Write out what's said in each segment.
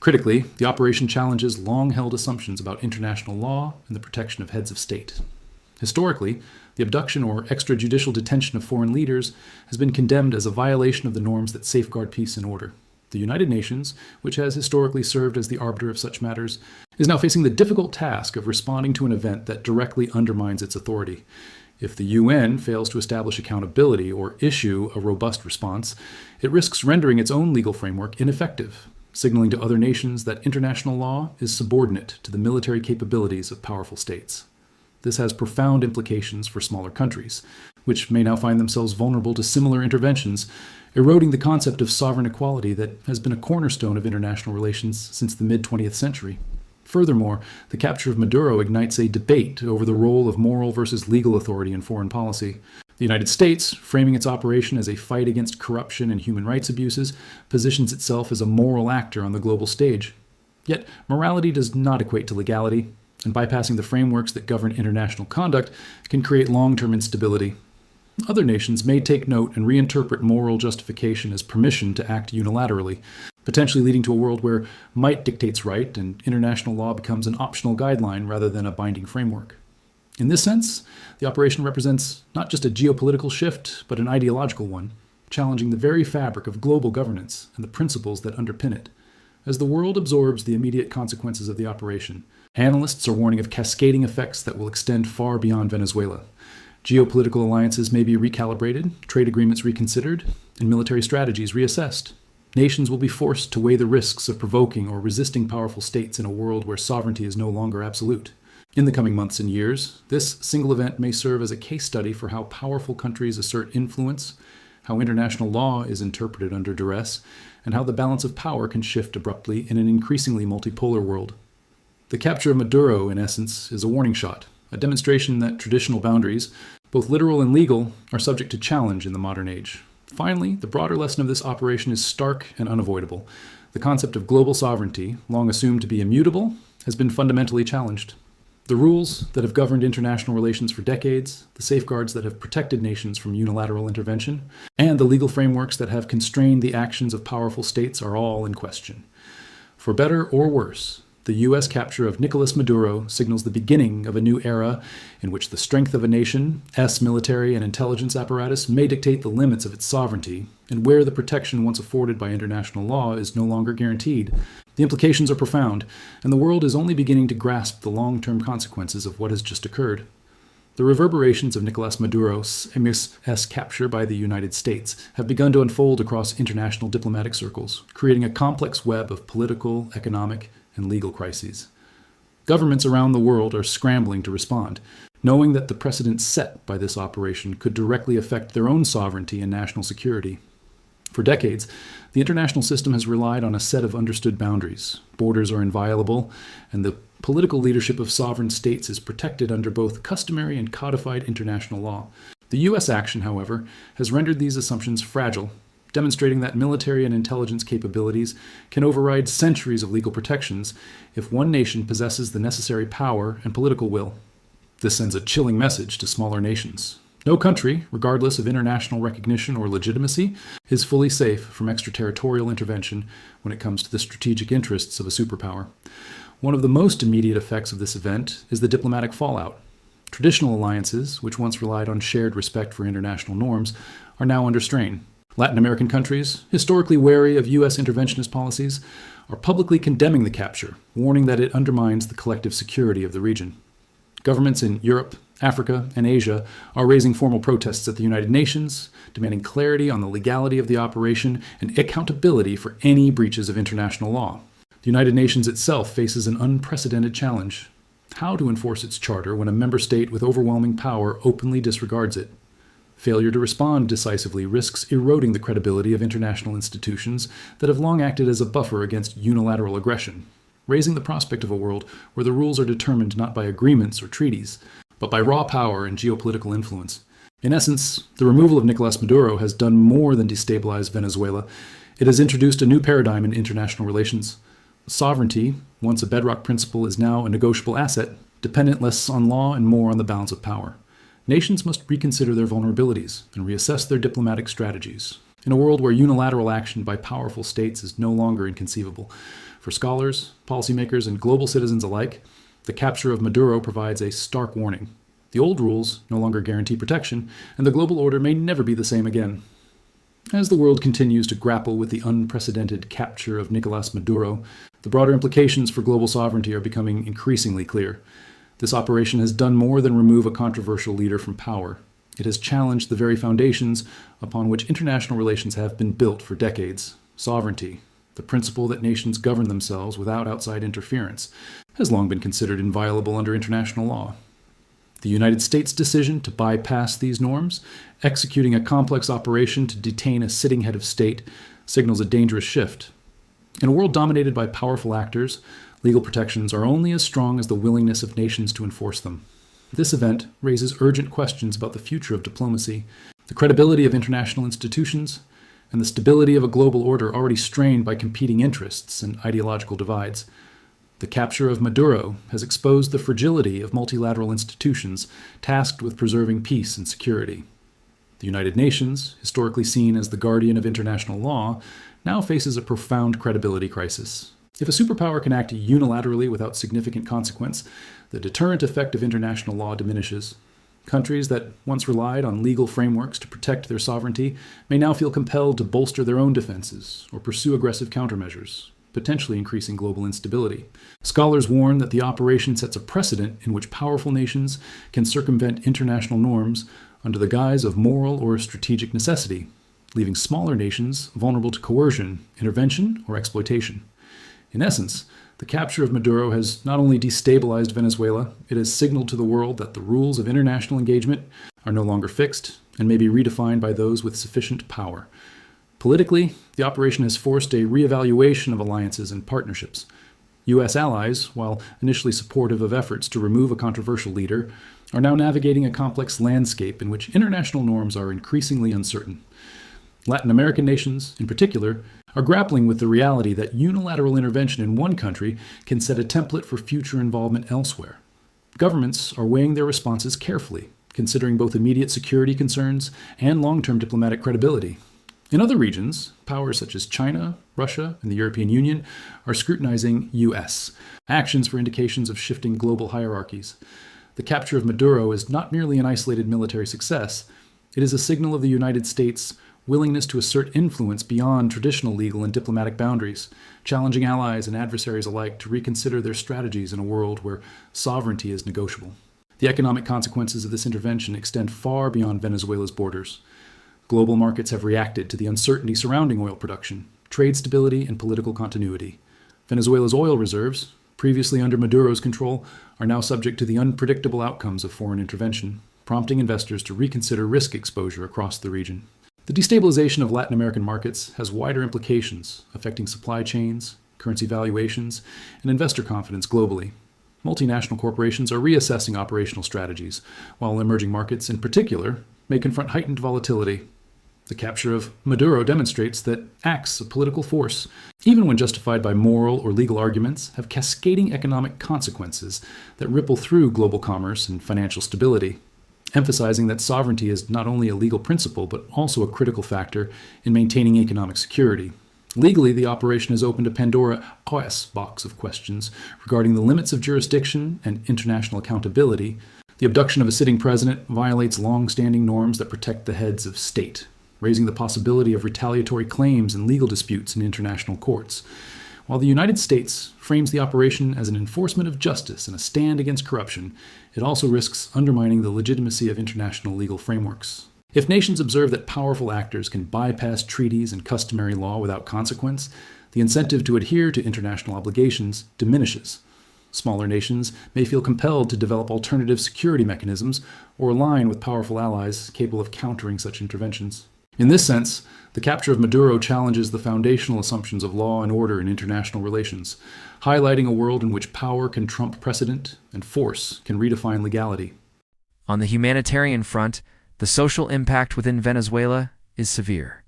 Critically, the operation challenges long-held assumptions about international law and the protection of heads of state. Historically, the abduction or extrajudicial detention of foreign leaders has been condemned as a violation of the norms that safeguard peace and order. The United Nations, which has historically served as the arbiter of such matters, is now facing the difficult task of responding to an event that directly undermines its authority. If the UN fails to establish accountability or issue a robust response, it risks rendering its own legal framework ineffective, signaling to other nations that international law is subordinate to the military capabilities of powerful states. This has profound implications for smaller countries, which may now find themselves vulnerable to similar interventions, eroding the concept of sovereign equality that has been a cornerstone of international relations since the mid-20th century. Furthermore, the capture of Maduro ignites a debate over the role of moral versus legal authority in foreign policy. The United States, framing its operation as a fight against corruption and human rights abuses, positions itself as a moral actor on the global stage. Yet, morality does not equate to legality, and bypassing the frameworks that govern international conduct can create long-term instability. Other nations may take note and reinterpret moral justification as permission to act unilaterally, potentially leading to a world where might dictates right and international law becomes an optional guideline rather than a binding framework. In this sense, the operation represents not just a geopolitical shift, but an ideological one, challenging the very fabric of global governance and the principles that underpin it. As the world absorbs the immediate consequences of the operation, analysts are warning of cascading effects that will extend far beyond Venezuela. Geopolitical alliances may be recalibrated, trade agreements reconsidered, and military strategies reassessed. Nations will be forced to weigh the risks of provoking or resisting powerful states in a world where sovereignty is no longer absolute. In the coming months and years, this single event may serve as a case study for how powerful countries assert influence, how international law is interpreted under duress, and how the balance of power can shift abruptly in an increasingly multipolar world. The capture of Maduro, in essence, is a warning shot, a demonstration that traditional boundaries, both literal and legal, are subject to challenge in the modern age. Finally, the broader lesson of this operation is stark and unavoidable. The concept of global sovereignty, long assumed to be immutable, has been fundamentally challenged. The rules that have governed international relations for decades, the safeguards that have protected nations from unilateral intervention, and the legal frameworks that have constrained the actions of powerful states are all in question. For better or worse, the U.S. capture of Nicolás Maduro signals the beginning of a new era in which the strength of a nation's military and intelligence apparatus may dictate the limits of its sovereignty, and where the protection once afforded by international law is no longer guaranteed. The implications are profound, and the world is only beginning to grasp the long-term consequences of what has just occurred. The reverberations of Nicolás Maduro's capture by the United States have begun to unfold across international diplomatic circles, creating a complex web of political, economic, and legal crises. Governments around the world are scrambling to respond, knowing that the precedent set by this operation could directly affect their own sovereignty and national security. For decades, the international system has relied on a set of understood boundaries. Borders are inviolable, and the political leadership of sovereign states is protected under both customary and codified international law. The U.S. action, however, has rendered these assumptions fragile, demonstrating that military and intelligence capabilities can override centuries of legal protections if one nation possesses the necessary power and political will. This sends a chilling message to smaller nations. No country, regardless of international recognition or legitimacy, is fully safe from extraterritorial intervention when it comes to the strategic interests of a superpower. One of the most immediate effects of this event is the diplomatic fallout. Traditional alliances, which once relied on shared respect for international norms, are now under strain. Latin American countries, historically wary of U.S. interventionist policies, are publicly condemning the capture, warning that it undermines the collective security of the region. Governments in Europe, Africa, and Asia are raising formal protests at the United Nations, demanding clarity on the legality of the operation and accountability for any breaches of international law. The United Nations itself faces an unprecedented challenge: how to enforce its charter when a member state with overwhelming power openly disregards it. Failure to respond decisively risks eroding the credibility of international institutions that have long acted as a buffer against unilateral aggression, raising the prospect of a world where the rules are determined not by agreements or treaties, but by raw power and geopolitical influence. In essence, the removal of Nicolás Maduro has done more than destabilize Venezuela. It has introduced a new paradigm in international relations. Sovereignty, once a bedrock principle, is now a negotiable asset, dependent less on law and more on the balance of power. Nations must reconsider their vulnerabilities and reassess their diplomatic strategies. In a world where unilateral action by powerful states is no longer inconceivable, For scholars, policymakers, and global citizens alike, the capture of Maduro provides a stark warning. The old rules no longer guarantee protection, and the global order may never be the same again. As the world continues to grapple with the unprecedented capture of Nicolás Maduro, the broader implications for global sovereignty are becoming increasingly clear. This operation has done more than remove a controversial leader from power. It has challenged the very foundations upon which international relations have been built for decades. Sovereignty, the principle that nations govern themselves without outside interference, has long been considered inviolable under international law. The United States' decision to bypass these norms, executing a complex operation to detain a sitting head of state, signals a dangerous shift. In a world dominated by powerful actors, legal protections are only as strong as the willingness of nations to enforce them. This event raises urgent questions about the future of diplomacy, the credibility of international institutions, and the stability of a global order already strained by competing interests and ideological divides. The capture of Maduro has exposed the fragility of multilateral institutions tasked with preserving peace and security. The United Nations, historically seen as the guardian of international law, now faces a profound credibility crisis. If a superpower can act unilaterally without significant consequence, the deterrent effect of international law diminishes. Countries that once relied on legal frameworks to protect their sovereignty may now feel compelled to bolster their own defenses or pursue aggressive countermeasures, potentially increasing global instability. Scholars warn that the operation sets a precedent in which powerful nations can circumvent international norms under the guise of moral or strategic necessity, leaving smaller nations vulnerable to coercion, intervention, or exploitation. In essence, the capture of Maduro has not only destabilized Venezuela, it has signaled to the world that the rules of international engagement are no longer fixed and may be redefined by those with sufficient power. Politically, the operation has forced a reevaluation of alliances and partnerships. U.S. allies, while initially supportive of efforts to remove a controversial leader, are now navigating a complex landscape in which international norms are increasingly uncertain. Latin American nations, in particular, are grappling with the reality that unilateral intervention in one country can set a template for future involvement elsewhere. Governments are weighing their responses carefully, considering both immediate security concerns and long-term diplomatic credibility. In other regions, powers such as China, Russia, and the European Union are scrutinizing U.S. actions for indications of shifting global hierarchies. The capture of Maduro is not merely an isolated military success, it is a signal of the United States' willingness to assert influence beyond traditional legal and diplomatic boundaries, challenging allies and adversaries alike to reconsider their strategies in a world where sovereignty is negotiable. The economic consequences of this intervention extend far beyond Venezuela's borders. Global markets have reacted to the uncertainty surrounding oil production, trade stability, and political continuity. Venezuela's oil reserves, previously under Maduro's control, are now subject to the unpredictable outcomes of foreign intervention, prompting investors to reconsider risk exposure across the region. The destabilization of Latin American markets has wider implications, affecting supply chains, currency valuations, and investor confidence globally. Multinational corporations are reassessing operational strategies, while emerging markets in particular may confront heightened volatility. The capture of Maduro demonstrates that acts of political force, even when justified by moral or legal arguments, have cascading economic consequences that ripple through global commerce and financial stability, emphasizing that sovereignty is not only a legal principle but also a critical factor in maintaining economic security. Legally, the operation has opened a Pandora's box of questions regarding the limits of jurisdiction and international accountability. The abduction of a sitting president violates long-standing norms that protect the heads of state, raising the possibility of retaliatory claims and legal disputes in international courts. While the United States frames the operation as an enforcement of justice and a stand against corruption, it also risks undermining the legitimacy of international legal frameworks. If nations observe that powerful actors can bypass treaties and customary law without consequence, the incentive to adhere to international obligations diminishes. Smaller nations may feel compelled to develop alternative security mechanisms or align with powerful allies capable of countering such interventions. In this sense, the capture of Maduro challenges the foundational assumptions of law and order in international relations, highlighting a world in which power can trump precedent and force can redefine legality. On the humanitarian front, the social impact within Venezuela is severe.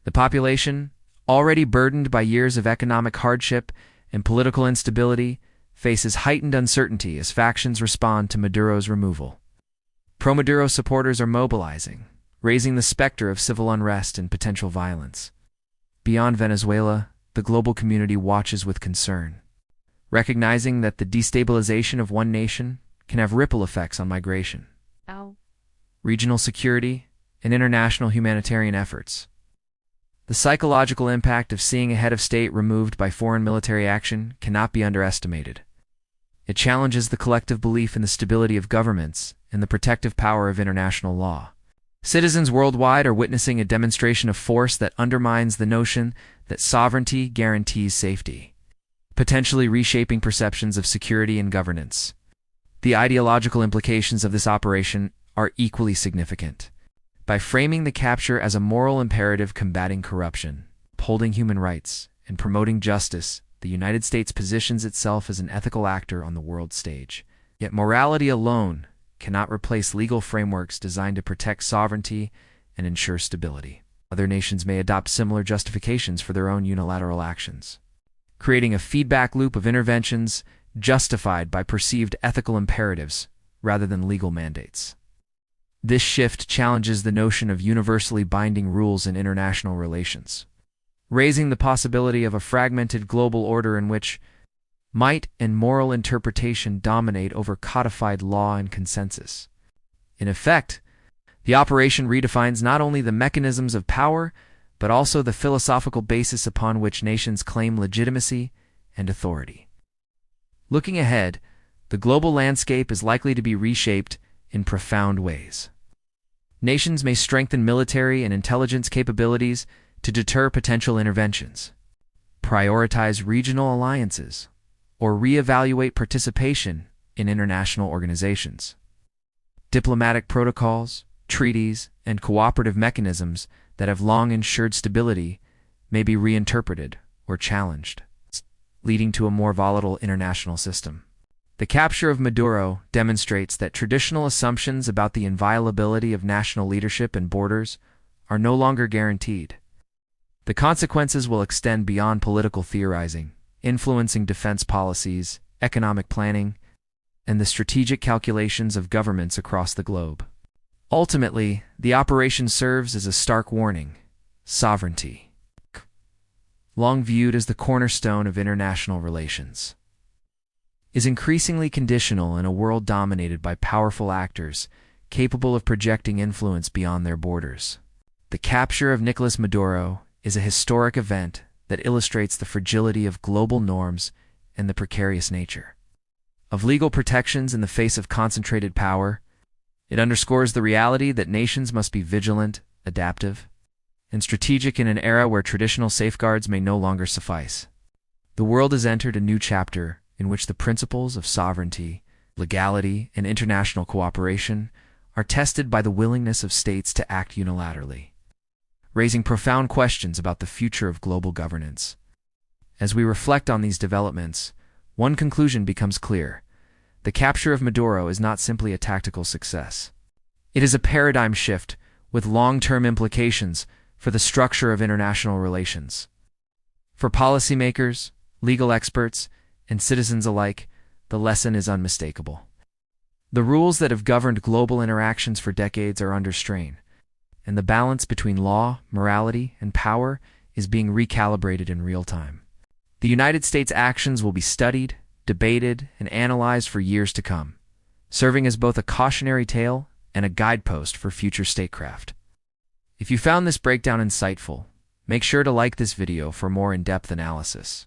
The population, already burdened by years of economic hardship and political instability, faces heightened uncertainty as factions respond to Maduro's removal. Pro-Maduro supporters are mobilizing, raising the specter of civil unrest and potential violence. Beyond Venezuela, the global community watches with concern, recognizing that the destabilization of one nation can have ripple effects on migration, regional security, and international humanitarian efforts. The psychological impact of seeing a head of state removed by foreign military action cannot be underestimated. It challenges the collective belief in the stability of governments and the protective power of international law. Citizens worldwide are witnessing a demonstration of force that undermines the notion that sovereignty guarantees safety, potentially reshaping perceptions of security and governance. The ideological implications of this operation are equally significant. By framing the capture as a moral imperative combating corruption, upholding human rights, and promoting justice, the United States positions itself as an ethical actor on the world stage. Yet morality alone cannot replace legal frameworks designed to protect sovereignty and ensure stability. Other nations may adopt similar justifications for their own unilateral actions, creating a feedback loop of interventions justified by perceived ethical imperatives rather than legal mandates. This shift challenges the notion of universally binding rules in international relations, raising the possibility of a fragmented global order in which might and moral interpretation dominate over codified law and consensus. In effect, the operation redefines not only the mechanisms of power, but also the philosophical basis upon which nations claim legitimacy and authority. Looking ahead, the global landscape is likely to be reshaped in profound ways. Nations may strengthen military and intelligence capabilities to deter potential interventions, prioritize regional alliances, or reevaluate participation in international organizations. Diplomatic protocols, treaties, and cooperative mechanisms that have long ensured stability may be reinterpreted or challenged, leading to a more volatile international system. The capture of Maduro demonstrates that traditional assumptions about the inviolability of national leadership and borders are no longer guaranteed. The consequences will extend beyond political theorizing, influencing defense policies, economic planning, and the strategic calculations of governments across the globe. Ultimately, the operation serves as a stark warning. Sovereignty, long viewed as the cornerstone of international relations, is increasingly conditional in a world dominated by powerful actors capable of projecting influence beyond their borders. The capture of Nicolás Maduro is a historic event that illustrates the fragility of global norms and the precarious nature of legal protections in the face of concentrated power. It underscores the reality that nations must be vigilant, adaptive, and strategic in an era where traditional safeguards may no longer suffice. The world has entered a new chapter in which the principles of sovereignty, legality, and international cooperation are tested by the willingness of states to act unilaterally, raising profound questions about the future of global governance. As we reflect on these developments, one conclusion becomes clear. The capture of Maduro is not simply a tactical success. It is a paradigm shift with long-term implications for the structure of international relations. For policymakers, legal experts, and citizens alike, the lesson is unmistakable. The rules that have governed global interactions for decades are under strain, and the balance between law, morality, and power is being recalibrated in real time. The United States' actions will be studied, debated, and analyzed for years to come, serving as both a cautionary tale and a guidepost for future statecraft. If you found this breakdown insightful, make sure to like this video for more in-depth analysis,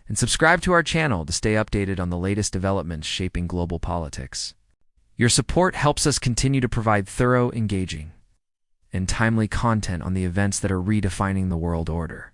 and subscribe to our channel to stay updated on the latest developments shaping global politics. Your support helps us continue to provide thorough, engaging, and timely content on the events that are redefining the world order.